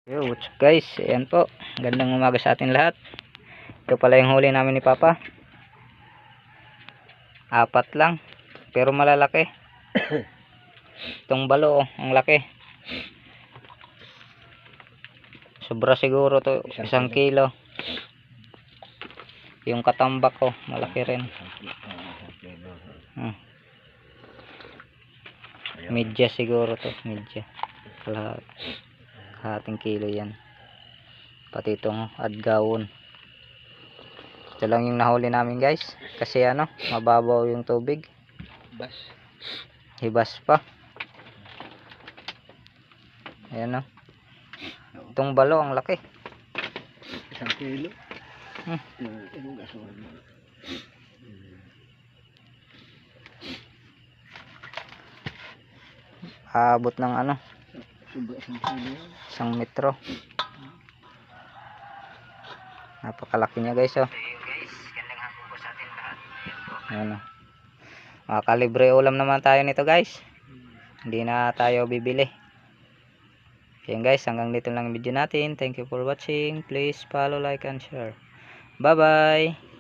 Yo, what's up guys? Ayan po. Gandang umaga sa atin lahat. Ito pala yung huli namin ni Papa. 4 lang. Pero malalaki. Itong balo, oh, ang laki. Sobra siguro to, 1 kilo. Yung katambak ko, malaki rin. Medya siguro to, medya. Kalahating kilo yan. Pati itong adgawon. Ito lang yung nahuli namin guys. Kasi ano, mababaw yung tubig. Hibas pa. Ayan o. Itong balo, ang laki. 1 kilo. Abot ng ano, 1 metro. Napakalaki niya guys oh. Ayan o. Makakalibre ulam naman tayo nito guys. Hindi na tayo bibili. Ayan guys, hanggang dito lang yung video natin. Thank you for watching. Please follow, like, and share. Bye bye.